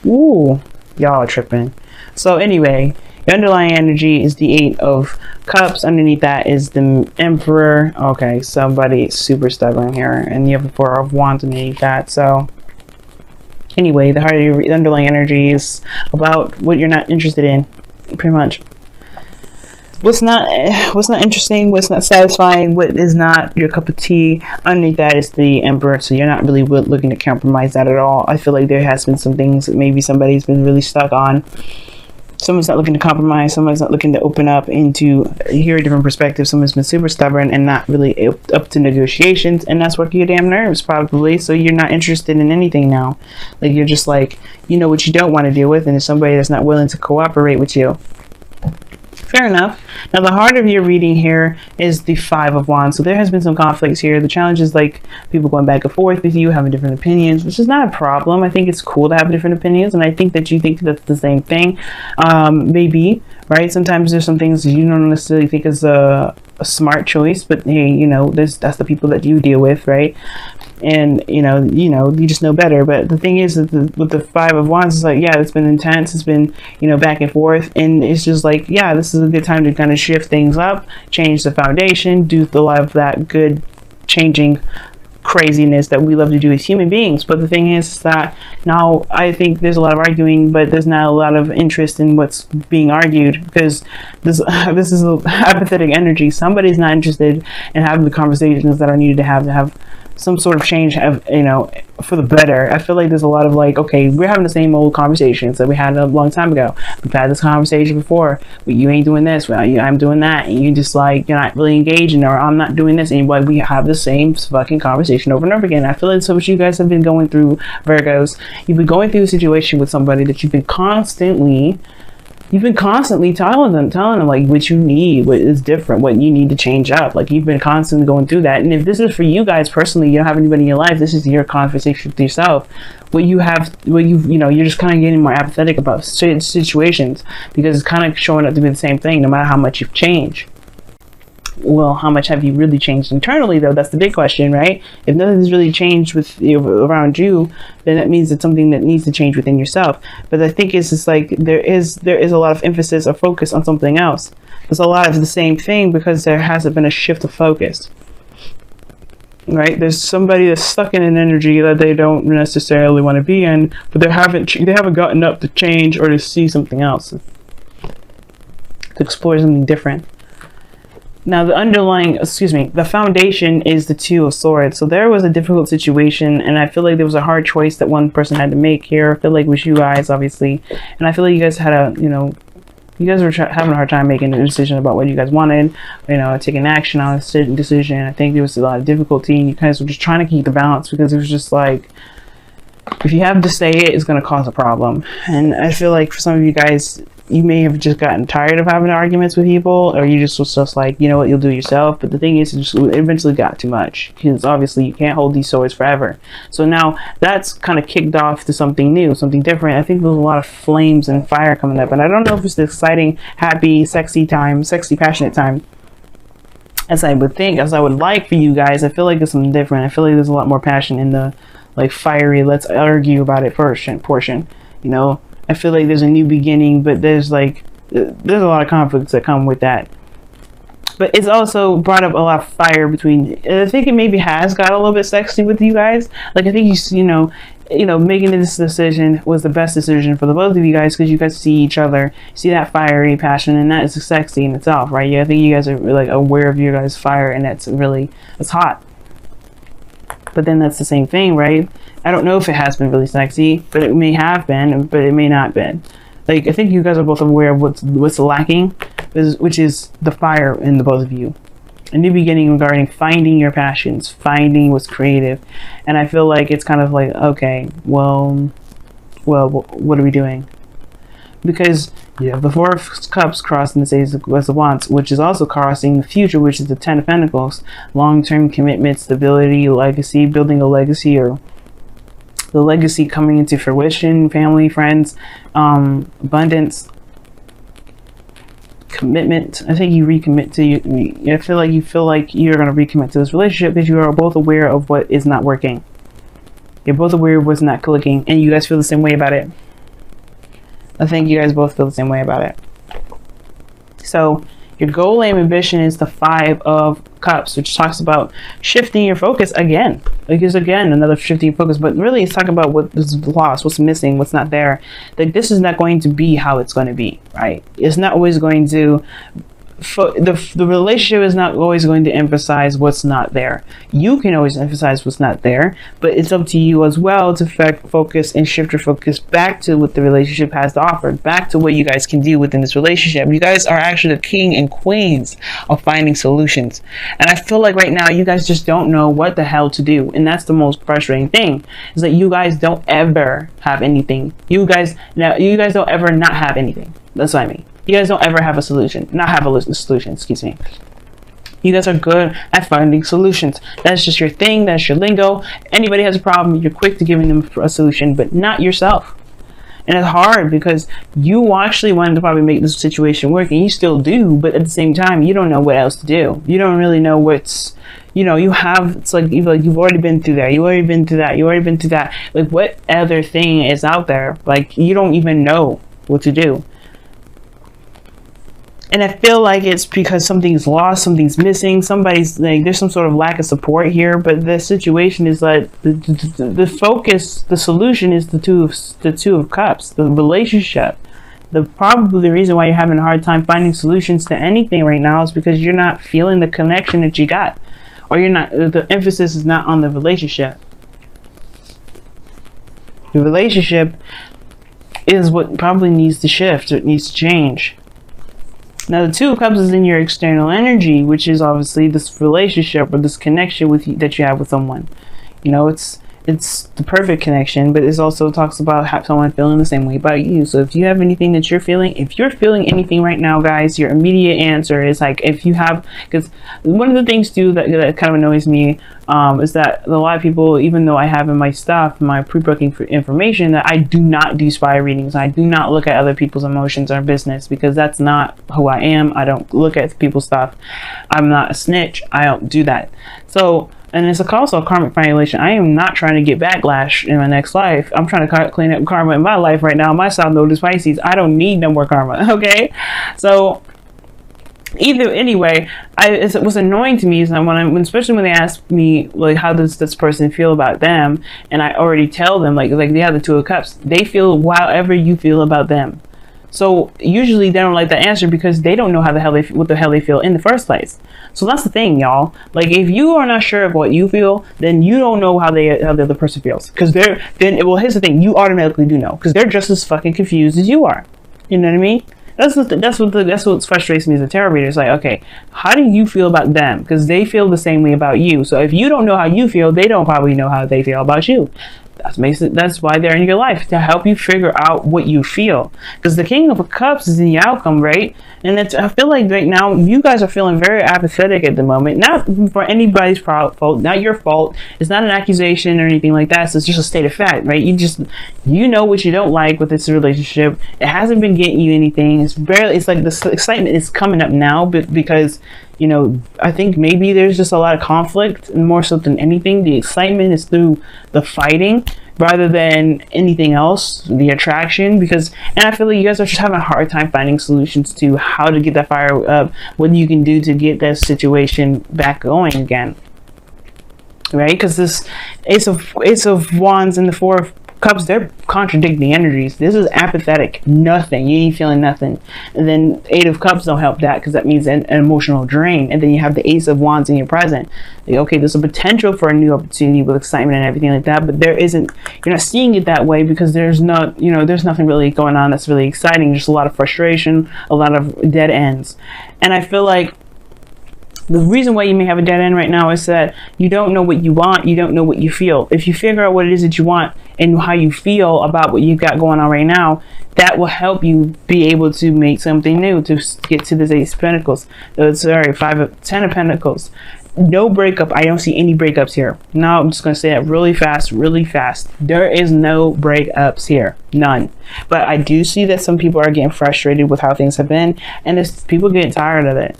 Ooh, y'all are tripping. So anyway, your underlying energy is the 8 of Cups. Underneath that is the Emperor. Okay, somebody super stubborn here. And you have the 4 of Wands underneath that. So anyway, the heart of your underlying energy is about what you're not interested in, pretty much. What's not interesting, what's not satisfying, what is not your cup of tea. Underneath that is the Emperor, so you're not really looking to compromise that at all. I feel like there has been some things that maybe somebody's been really stuck on. Someone's not looking to compromise, someone's not looking to open up into hear a different perspective. Someone's been super stubborn and not really up to negotiations, and that's working your damn nerves probably. So you're not interested in anything now. Like, you're just like, you know what you don't want to deal with, and there's somebody that's not willing to cooperate with you. Fair enough. Now, the heart of your reading here is the 5 of Wands. So there has been some conflicts here. The challenge is like people going back and forth with you, having different opinions, which is not a problem. I think it's cool to have different opinions, and I think that you think that's the same thing. Maybe, right? Sometimes there's some things you don't necessarily think is a smart choice, but hey, you know, that's the people that you deal with, right? And you just know better. But the thing is that with the 5 of Wands, it's like, yeah, it's been intense, it's been, back and forth, and it's just like, yeah, this is a good time to kind of shift things up, change the foundation, do a lot of that good changing craziness that we love to do as human beings. But the thing is that now I think there's a lot of arguing, but there's not a lot of interest in what's being argued, because this is a apathetic energy. Somebody's not interested in having the conversations that are needed to have some sort of change, for the better. I feel like there's a lot of like, okay, we're having the same old conversations that we had a long time ago. We've had this conversation before. Well, you ain't doing this. Well, I'm doing that. And you just like, you're not really engaging, or I'm not doing this. And like, we have the same fucking conversation over and over again. I feel like so what you guys have been going through, Virgos, you've been going through a situation with somebody that you've been constantly telling them like what you need, what is different, what you need to change up. Like, you've been constantly going through that. And if this is for you guys personally, you don't have anybody in your life, this is your conversation with yourself. You're just kind of getting more apathetic about certain situations, because it's kind of showing up to be the same thing no matter how much you've changed. Well, how much have you really changed internally, though? That's the big question, right? If nothing's really changed with around you, then that means it's something that needs to change within yourself. But I think it's just like there is a lot of emphasis or focus on something else. There's a lot of the same thing because there hasn't been a shift of focus, right? There's somebody that's stuck in an energy that they don't necessarily want to be in, but they haven't gotten up to change or to see something else, to explore something different. Now, the foundation is the 2 of Swords. So there was a difficult situation, and I feel like there was a hard choice that one person had to make here. I feel like it was you guys, obviously. And I feel like you guys had you guys were having a hard time making a decision about what you guys wanted, taking action on a certain decision. I think there was a lot of difficulty, and you guys were just trying to keep the balance, because it was just like, if you have to say it, it's going to cause a problem. And I feel like for some of you guys, you may have just gotten tired of having arguments with people, or you just was just like, you know what, you'll do it yourself. But the thing is, it eventually got too much, because obviously you can't hold these swords forever. So now that's kind of kicked off to something new, something different. I think there's a lot of flames and fire coming up, and I don't know if it's the exciting, happy, sexy, passionate time as I would think, as I would like for you guys. I feel like there's something different. I feel like there's a lot more passion in the like fiery, let's argue about it portion. I feel like there's a new beginning, but there's a lot of conflicts that come with that. But it's also brought up a lot of fire between. I think it maybe has got a little bit sexy with you guys. Like, I think making this decision was the best decision for the both of you guys, because you guys see each other, see that fiery passion, and that is sexy in itself, right? Yeah, I think you guys are like aware of your guys' fire, and it's hot. But then that's the same thing, right? I don't know if it has been really sexy, but it may have been, but it may not have been. Like, I think you guys are both aware of what's lacking, which is the fire in the both of you. A new beginning regarding finding your passions, finding what's creative. And I feel like it's kind of like, okay, well, what are we doing? Because you have the 4 of Cups crossing the Ace of Wands, which is also crossing the future, which is the 10 of Pentacles. Long-term commitment, stability, legacy, building a legacy, or the legacy coming into fruition, family, friends, abundance, commitment. I think you recommit to you. I feel like you're going to recommit to this relationship, because you are both aware of what is not working. You're both aware of what's not clicking, and you guys feel the same way about it. I think you guys both feel the same way about it. So your goal, aim, ambition is the 5 of Cups, which talks about shifting your focus again. Like, it's again another shifting your focus, but really it's talking about what is lost, what's missing, what's not there. Like, this is not going to be how it's going to be, right? It's not always going to the relationship is not always going to emphasize what's not there. You can always emphasize what's not there, but it's up to you as well to focus and shift your focus back to what the relationship has to offer, back to what you guys can do within this relationship. You guys are actually the king and queens of finding solutions, and I feel like right now you guys just don't know what the hell to do, and that's the most frustrating thing, is that you guys don't ever have anything. You guys don't ever not have anything. That's what I mean. You guys don't ever have a solution. Not have a solution, excuse me. You guys are good at finding solutions. That's just your thing. That's your lingo. Anybody has a problem, you're quick to giving them a solution, but not yourself. And it's hard because you actually wanted to probably make this situation work, and you still do, but at the same time, you don't know what else to do. You don't really know what's, it's like you've already been through that. You already been through that. You already been through that. Like, what other thing is out there? Like, you don't even know what to do. And I feel like it's because something's lost, something's missing, somebody's like, there's some sort of lack of support here. But the situation is like the focus, the solution is the two of Cups, the relationship. Probably the reason why you're having a hard time finding solutions to anything right now is because you're not feeling the connection that you got, or the emphasis is not on the relationship. The relationship is what probably needs to shift, it needs to change. Now, the 2 of Cups is in your external energy, which is obviously this relationship or this connection that you have with someone. It's the perfect connection, but it also talks about someone feeling the same way about you. So if you have anything that you're feeling, if you're feeling anything right now, guys, your immediate answer is like, because one of the things too that kind of annoys me is that a lot of people, even though I have in my stuff, my pre-booking information, that I do not do spy readings. I do not look at other people's emotions or business, because that's not who I am. I don't look at people's stuff. I'm not a snitch. I don't do that. So, and it's also a karmic violation. I am not trying to get backlash in my next life. I'm trying to clean up karma in my life right now. My South Node is Pisces. I don't need no more karma, okay? So, anyway, it was annoying to me is that especially when they ask me, like, how does this person feel about them, and I already tell them, like they have the 2 of Cups. They feel however you feel about them. So usually they don't like the answer because they don't know what the hell they feel in the first place. So that's the thing, y'all. Like, if you are not sure of what you feel, then you don't know how the other person feels. Because here's the thing, you automatically do know, because they're just as fucking confused as you are. You know what I mean? That's what frustrates me as a tarot reader. It's like, okay, how do you feel about them? Because they feel the same way about you. So if you don't know how you feel, they don't probably know how they feel about you. That's why they're in your life, to help you figure out what you feel. Because the King of Cups is in the outcome, right? And I feel like right now you guys are feeling very apathetic at the moment. Not for anybody's fault, not your fault. It's not an accusation or anything like that. So it's just a state of fact, right? You know what you don't like with this relationship. It hasn't been getting you anything. It's like the excitement is coming up now, but because I think maybe there's just a lot of conflict, and more so than anything, the excitement is through the fighting rather than anything else, the attraction. And I feel like you guys are just having a hard time finding solutions to how to get that fire up, what you can do to get that situation back going again, right? Because this Ace of Wands and the 4 of Cups, they're contradicting energies. This is apathetic, nothing. You ain't feeling nothing. And then 8 of Cups don't help that, because that means an emotional drain. And then you have the Ace of Wands in your present. Like, okay, there's a potential for a new opportunity with excitement and everything like that, but you're not seeing it that way, because there's nothing really going on that's really exciting. Just a lot of frustration, a lot of dead ends. And I feel like the reason why you may have a dead end right now is that you don't know what you want, you don't know what you feel. If you figure out what it is that you want and how you feel about what you've got going on right now, that will help you be able to make something new, to get to this 8 of Pentacles. 10 of Pentacles. No breakup. I don't see any breakups here. Now I'm just going to say that really fast, really fast. There is no breakups here. None. But I do see that some people are getting frustrated with how things have been, and people getting tired of it.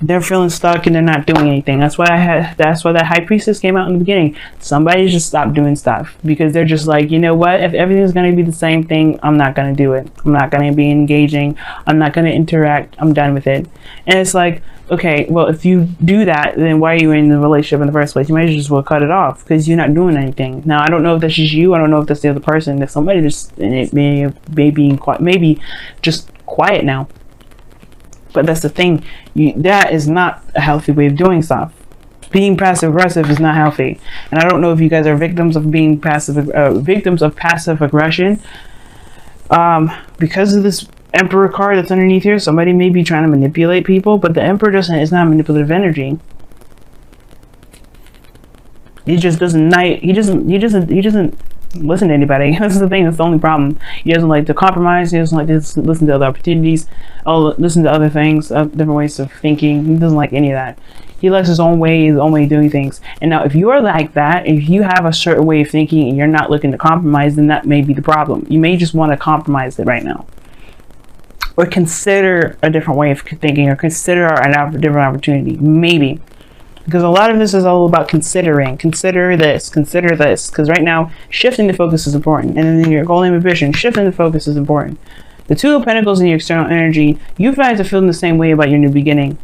they're feeling stuck and they're not doing anything. That's why that high priestess came out in the beginning. Somebody just stopped doing stuff because they're just like, you know what, if everything's going to be the same thing, I'm not going to do it. I'm not going to be engaging. I'm not going to interact. I'm done with it. And it's like, okay, well, if you do that, then why are you in the relationship in the first place? You might just well cut it off because you're not doing anything. Now, I don't know if that's just you. I don't know if that's the other person. If somebody just maybe just quiet now. But that's the thing. That is not a healthy way of doing stuff. Being passive aggressive is not healthy. And I don't know if you guys are victims of being passive aggression. Because of this Emperor card that's underneath here, somebody may be trying to manipulate people, but the Emperor is not manipulative energy. He just doesn't listen to anybody. That's the thing. That's the only problem. He doesn't like to compromise. He doesn't like to listen to other opportunities. Listen to other things, different ways of thinking. He doesn't like any of that. He likes his own way of doing things. And now, if you're like that, if you have a certain way of thinking and you're not looking to compromise, then that may be the problem. You may just want to compromise it right now, or consider a different way of thinking, or consider a different opportunity, maybe. Because a lot of this is all about considering. Consider this. Because right now, shifting the focus is important. And then your goal and ambition, shifting the focus is important. The Two of Pentacles in your external energy, you guys are feeling the same way about your new beginning.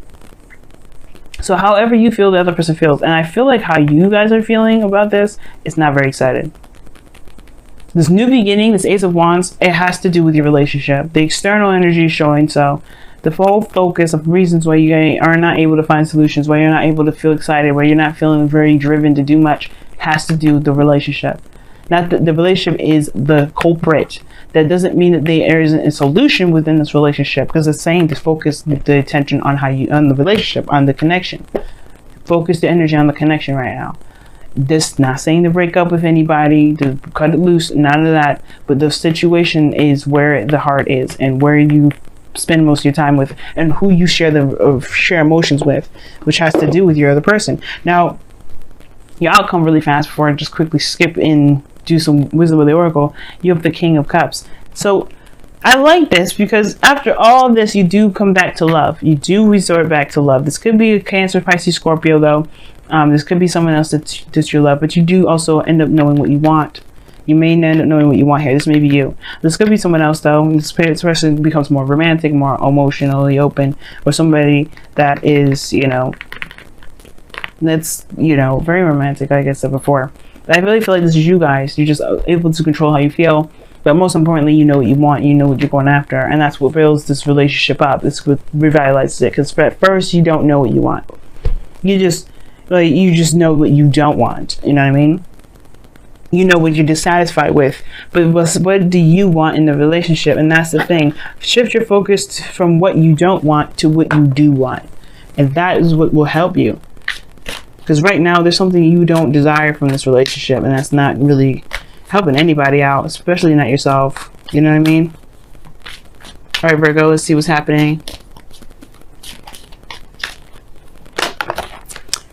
So however you feel, the other person feels. And I feel like how you guys are feeling about this is not very excited. This new beginning, this Ace of Wands, it has to do with your relationship. The external energy is showing so. The full focus of reasons why you are not able to find solutions, why you're not able to feel excited, why you're not feeling very driven to do much, has to do with the relationship. Not that the relationship is the culprit. That doesn't mean that there isn't a solution within this relationship, because it's saying to focus the attention on on the relationship, on the connection. Focus the energy on the connection right now. This not saying to break up with anybody, to cut it loose, none of that. But the situation is where the heart is, and where you spend most of your time with, and who you share emotions with, which has to do with your other person. Now, your outcome really fast before I just quickly skip in, do some wisdom of the oracle. You have the King of Cups. So I like this because after all of this, you do come back to love. You do resort back to love. This could be a Cancer, Pisces, Scorpio, though. This could be someone else that's your love, but you do also end up knowing what you want. You may end up knowing what you want here. This may be you. This could be someone else, though. This person becomes more romantic, more emotionally open, or somebody that is, that's, very romantic, like I said before. But I really feel like this is you guys. You're just able to control how you feel. But most importantly, you know what you want. You know what you're going after. And that's what builds this relationship up. This what revitalizes it. Because at first, you don't know what you want. You just know what you don't want. You know what I mean? You know what you're dissatisfied with, but what do you want in the relationship? And that's the thing. Shift your focus from what you don't want to what you do want, and that is what will help you. Because right now there's something you don't desire from this relationship, and that's not really helping anybody out, especially not yourself. You know what I mean? All right, Virgo, let's see what's happening.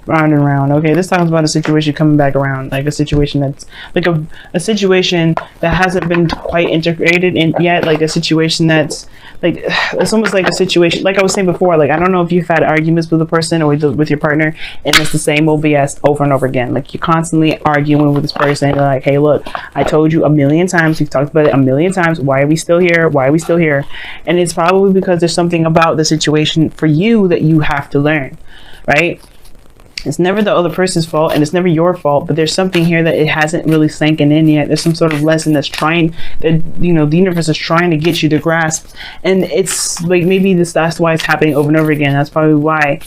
Round and round. Okay, this talks about a situation coming back around, like a situation that's like a situation that hasn't been quite integrated in yet, like a situation that's like, it's almost like a situation, like I was saying before, like I don't know if you've had arguments with a person or with your partner, and it's the same old BS over and over again. Like you're constantly arguing with this person. You're like, hey, look, I told you a million times, we've talked about it a million times, why are we still here? Why are we still here? And it's probably because there's something about the situation for you that you have to learn, right? It's never the other person's fault, and it's never your fault, but there's something here that it hasn't really sanken in yet. There's some sort of lesson that's trying, that, the universe is trying to get you to grasp. And it's like, maybe that's why it's happening over and over again. That's probably why,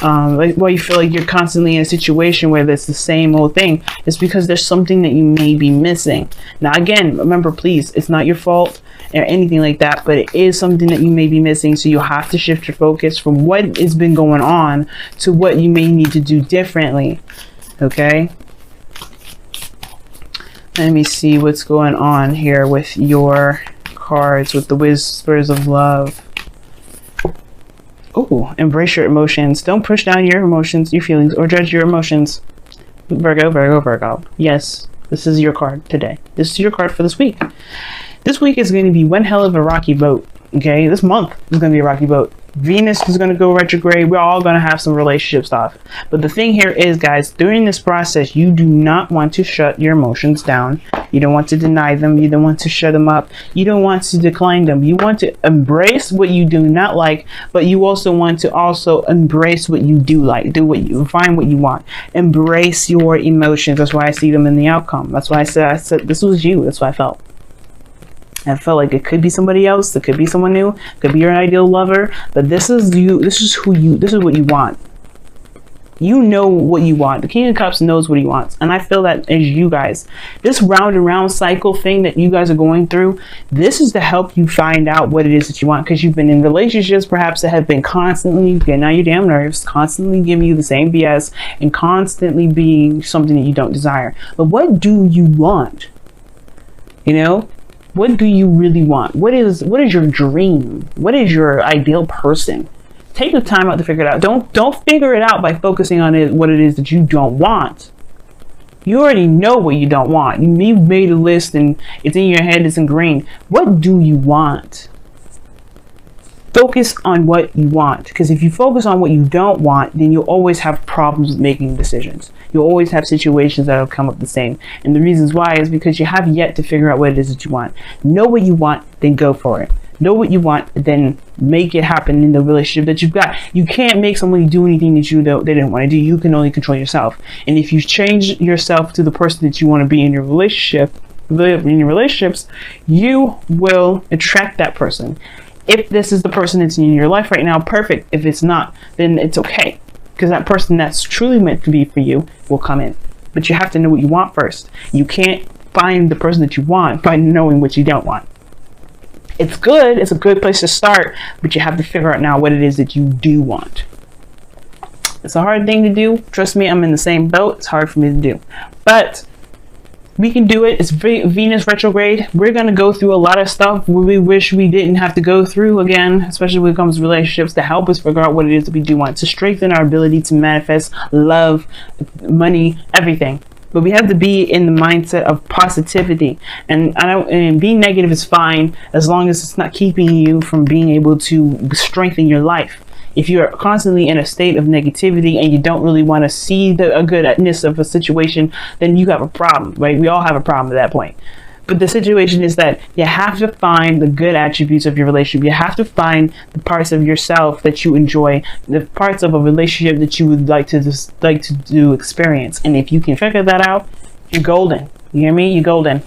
why you feel like you're constantly in a situation where it's the same old thing. It's because there's something that you may be missing. Now, again, remember, please, it's not your fault or anything like that, but it is something that you may be missing. So you have to shift your focus from what has been going on to what you may need to do differently. Okay, let me see what's going on here with your cards, with the Whispers of Love. Oh, embrace your emotions. Don't push down your emotions, your feelings, or judge your emotions. Virgo, Virgo, Virgo. Yes, this is your card today. This is your card for this week. This week is going to be one hell of a rocky boat. Okay, this month is going to be a rocky boat. Venus is going to go retrograde. We're all going to have some relationship stuff. But the thing here is, guys, during this process, you do not want to shut your emotions down. You don't want to deny them. You don't want to shut them up. You don't want to decline them. You want to embrace what you do not like, but you also want to also embrace what you do like. Find what you want. Embrace your emotions. That's why I see them in the outcome. That's why I said this was you. That's what I felt. I felt like it could be somebody else, it could be someone new, it could be your ideal lover, but this is you, this is what you want. You know what you want. The King of Cups knows what he wants. And I feel that as you guys, this round and round cycle thing that you guys are going through, this is to help you find out what it is that you want. Because you've been in relationships perhaps that have been constantly getting on your damn nerves, constantly giving you the same BS, and constantly being something that you don't desire. But what do you want? You know? What do you really want? What is your dream? What is your ideal person? Take the time out to figure it out. Don't figure it out by focusing on what it is that you don't want. You already know what you don't want. You've made a list and it's in your head, it's ingrained. What do you want? Focus on what you want, because if you focus on what you don't want, then you'll always have problems with making decisions. You'll always have situations that will come up the same. And the reasons why is because you have yet to figure out what it is that you want. Know what you want, then go for it. Know what you want, then make it happen in the relationship that you've got. You can't make somebody do anything that they didn't want to do. You can only control yourself. And if you change yourself to the person that you want to be in your relationship, you will attract that person. If this is the person that's in your life right now, perfect. If it's not, then it's okay. Because that person that's truly meant to be for you will come in. But you have to know what you want first. You can't find the person that you want by knowing what you don't want. It's good. It's a good place to start. But you have to figure out now what it is that you do want. It's a hard thing to do. Trust me, I'm in the same boat. It's hard for me to do. But we can do it. It's Venus retrograde. We're going to go through a lot of stuff we wish we didn't have to go through again, especially when it comes to relationships, to help us figure out what it is that we do want, to strengthen our ability to manifest love, money, everything. But we have to be in the mindset of positivity. And being negative is fine as long as it's not keeping you from being able to strengthen your life. If you're constantly in a state of negativity and you don't really want to see the goodness of a situation, then you have a problem, right? We all have a problem at that point. But the situation is that you have to find the good attributes of your relationship. You have to find the parts of yourself that you enjoy, the parts of a relationship that you would like to experience. And if you can figure that out, you're golden. You hear me? You're golden.